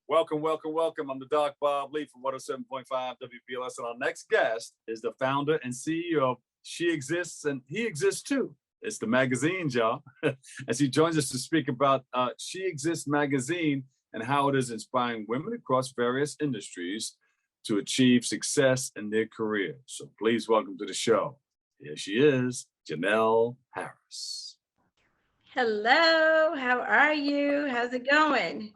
Welcome, welcome, welcome. I'm the Doc Bob Lee from 107.5 WPLS. And our next guest is the founder and CEO of She Exists and He Exists Too. It's the magazine, y'all. As he joins us to speak about She Exists magazine and how it is inspiring women across various industries to achieve success in their careers. So please welcome to the show. Here she is, Janelle Harris. Hello, how are you? How's it going?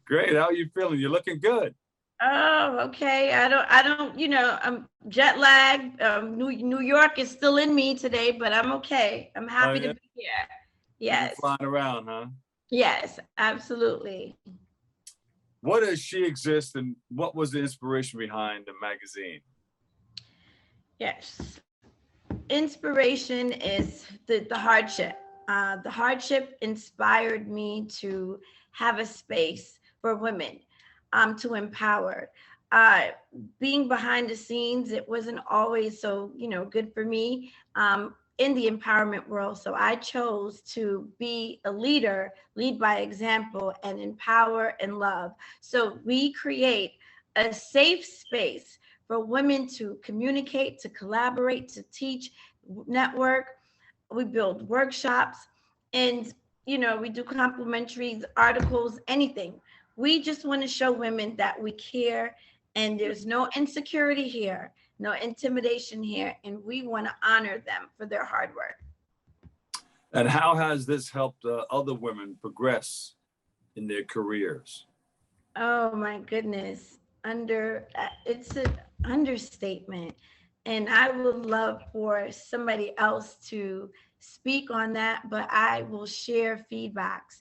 Great. How are you feeling? You're looking good. Oh, okay. I'm jet lagged. New York is still in me today, but I'm okay. I'm Oh, happy to yeah. be here. You've been Yes. flying around, huh? Yes, absolutely. What does She Exist and what was the inspiration behind the magazine? Yes. Inspiration is the hardship. The hardship inspired me to have a space for women to empower. Uh, Being behind the scenes, it wasn't always so, good for me in the empowerment world. So I chose to be a leader, lead by example, and empower and love. So we create a safe space for women to communicate, to collaborate, to teach, network. We build workshops, and we do complimentary articles, anything. We just want to show women that we care, and there's no insecurity here, no intimidation here, and we want to honor them for their hard work. And how has this helped other women progress in their careers? Oh my goodness. It's an understatement. And I would love for somebody else to speak on that, but I will share feedbacks.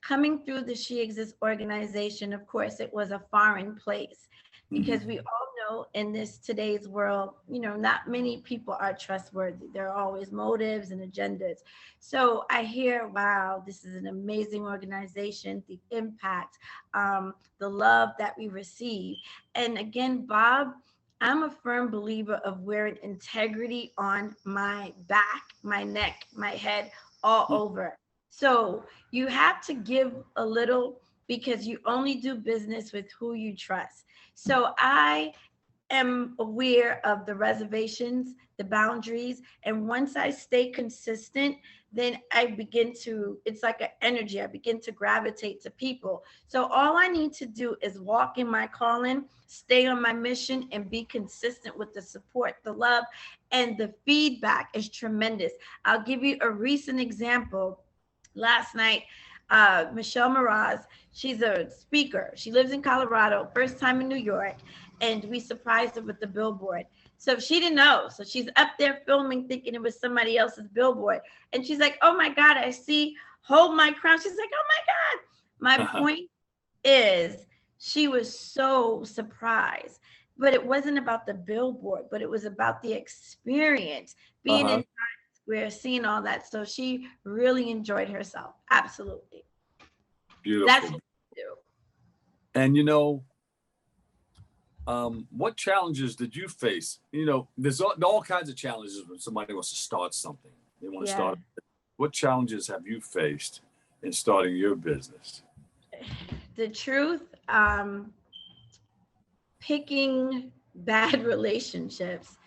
Coming through the She Exists organization, of course, it was a foreign place because we all know in this today's world, not many people are trustworthy. There are always motives and agendas. So I hear, wow, this is an amazing organization, the impact, the love that we receive. And again, Bob, I'm a firm believer of wearing integrity on my back, my neck, my head, all over. So you have to give a little because you only do business with who you trust. So I am aware of the reservations, the boundaries, and once I stay consistent, then I begin to, it's like an energy, I begin to gravitate to people. So all I need to do is walk in my calling, stay on my mission, and be consistent with the support, the love, and the feedback is tremendous. I'll give you a recent example. Last night, Michelle Mraz, she's a speaker. She lives in Colorado, first time in New York, and we surprised her with the billboard. So she didn't know. So she's up there filming, thinking it was somebody else's billboard. And she's like, oh my God, I see, hold my crown. She's like, oh my God. My point is, she was so surprised. But it wasn't about the billboard, but it was about the experience, being in Square, seeing all that. So she really enjoyed herself. Absolutely. That's Beautiful. what we do. And what challenges did you face? There's all kinds of challenges when somebody wants to start something. They want to Yeah. start. What challenges have you faced in starting your business? The truth, picking bad relationships,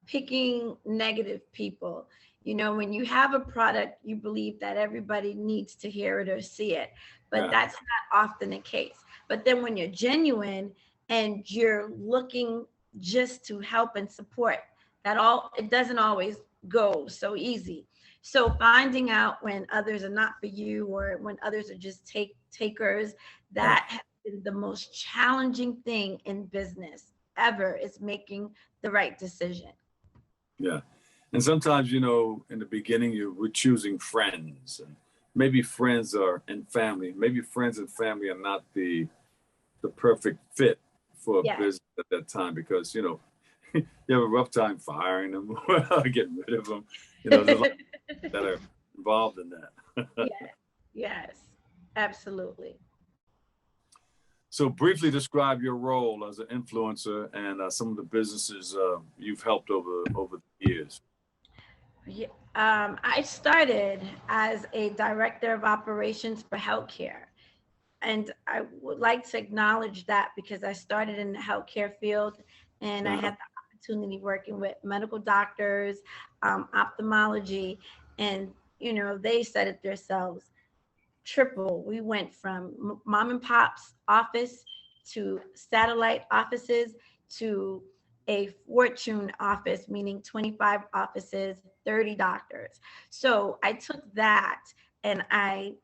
picking negative people. When you have a product, you believe that everybody needs to hear it or see it, but Yeah. that's not often the case. But then when you're genuine and you're looking just to help and support, it doesn't always go so easy. So finding out when others are not for you or when others are just takers, Yeah. that has been the most challenging thing in business ever, is making the right decision. Yeah. And sometimes, in the beginning, we're choosing friends, and maybe friends are and family. Maybe friends and family are not the perfect fit for a Yes. business at that time because you have a rough time firing them or getting rid of them. There's a lot that are involved in that. Yes, yes, absolutely. So briefly describe your role as an influencer and some of the businesses you've helped over the years. Yeah, I started as a director of operations for healthcare. and I would like to acknowledge that because I started in the healthcare field and I Uh-huh. had the opportunity working with medical doctors, ophthalmology, and they said it themselves. Triple. We went from mom and pop's office to satellite offices to a fortune office, meaning 25 offices, 30 doctors. So I took that and I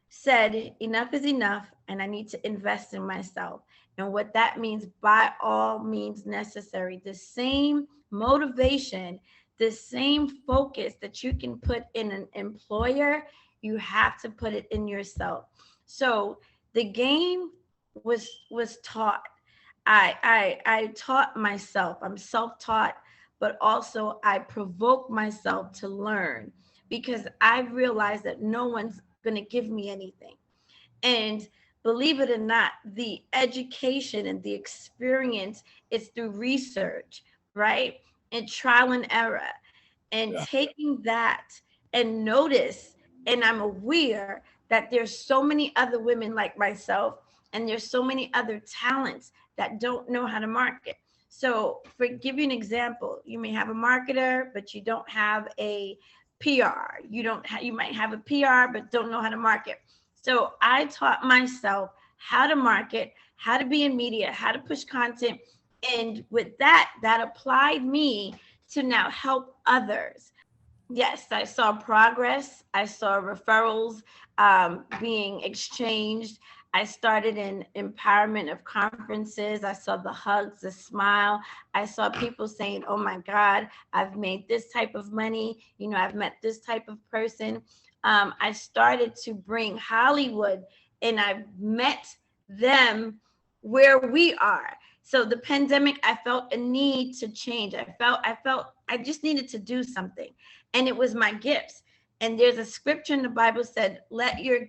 said, enough is enough, and I need to invest in myself. And what that means, by all means necessary, the same motivation, the same focus that you can put in an employer, you have to put it in yourself. So the game was taught. I taught myself. I'm self-taught, but also I provoke myself to learn because I realized that no one's going to give me anything. And believe it or not, the education and the experience is through research, right? And trial and error. And Yeah. taking that and notice, and I'm aware that there's so many other women like myself, and there's so many other talents that don't know how to market. So, for give you an example, you may have a marketer, but you don't have a PR. You might have a PR, but don't know how to market. So I taught myself how to market, how to be in media, how to push content. And with that, that applied me to now help others. Yes, I saw progress. I saw referrals being exchanged. I started in empowerment of conferences. I saw the hugs, the smile. I saw people saying, oh my God, I've made this type of money. I've met this type of person. I started to bring Hollywood and I've met them where we are. So the pandemic, I felt a need to change. I felt I just needed to do something. And it was my gifts. And there's a scripture in the Bible said, let your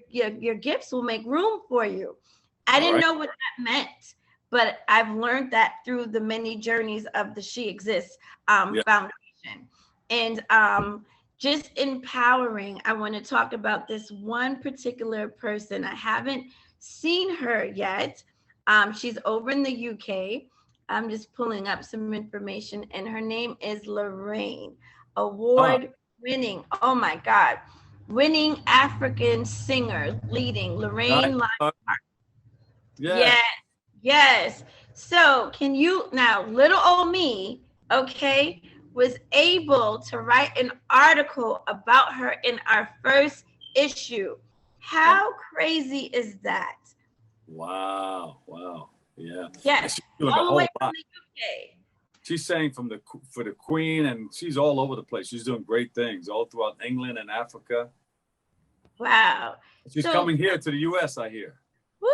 gifts will make room for you. I All didn't right. know what that meant, but I've learned that through the many journeys of the She Exists Yeah. Foundation. And just empowering, I want to talk about this one particular person. I haven't seen her yet. She's over in the UK. I'm just pulling up some information, and her name is Lorraine, Ah, award winning. Oh my God, winning African singer leading I, Lorraine. yeah. Yes, yes. So can you now, little old me, okay, was able to write an article about her in our first issue. Um, How crazy is that? wow. Wow. Yeah. And Yes, she's doing a all the way whole from lot. the UK. She's saying for the Queen, and she's all over the place. She's doing great things all throughout England and Africa. Wow. She's So, coming here to the U.S., I hear. woo,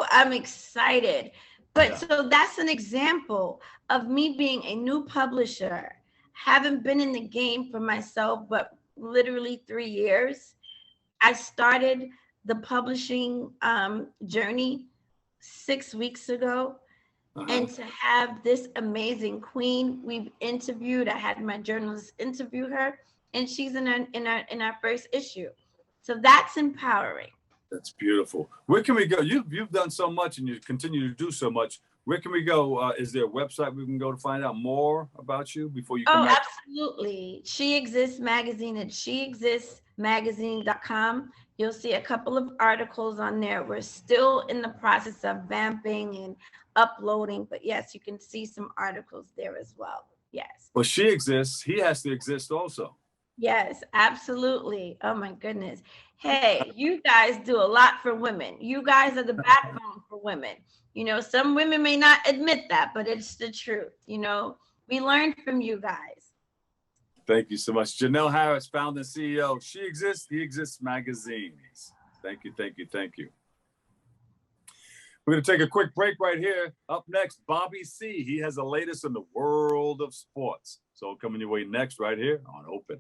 I'm excited. But Yeah. so that's an example of me being a new publisher, haven't been in the game for myself, but literally 3 years. I started the publishing journey 6 weeks ago. Uh-huh. And to have this amazing queen we've interviewed, I had my journalist interview her, and she's in our first issue. So that's empowering. That's beautiful. Where can we go? You've done so much, and you continue to do so much. Where can we go? Is there a website we can go to find out more about you before you come Oh, back? absolutely. She Exists Magazine at sheexistsmagazine.com. You'll see a couple of articles on there. We're still in the process of vamping and uploading, but yes, you can see some articles there as well. Yes. Well, she exists. He has to exist also. Yes, absolutely. Oh my goodness. Hey, you guys do a lot for women. You guys are the backbone for women. Some women may not admit that, but it's the truth. We learn from you guys. Thank you so much. Janelle Harris, founder and CEO. She Exists, He Exists magazines. Thank you, thank you, thank you. We're going to take a quick break right here. Up next, Bobby C. He has the latest in the world of sports. So coming your way next right here on Open.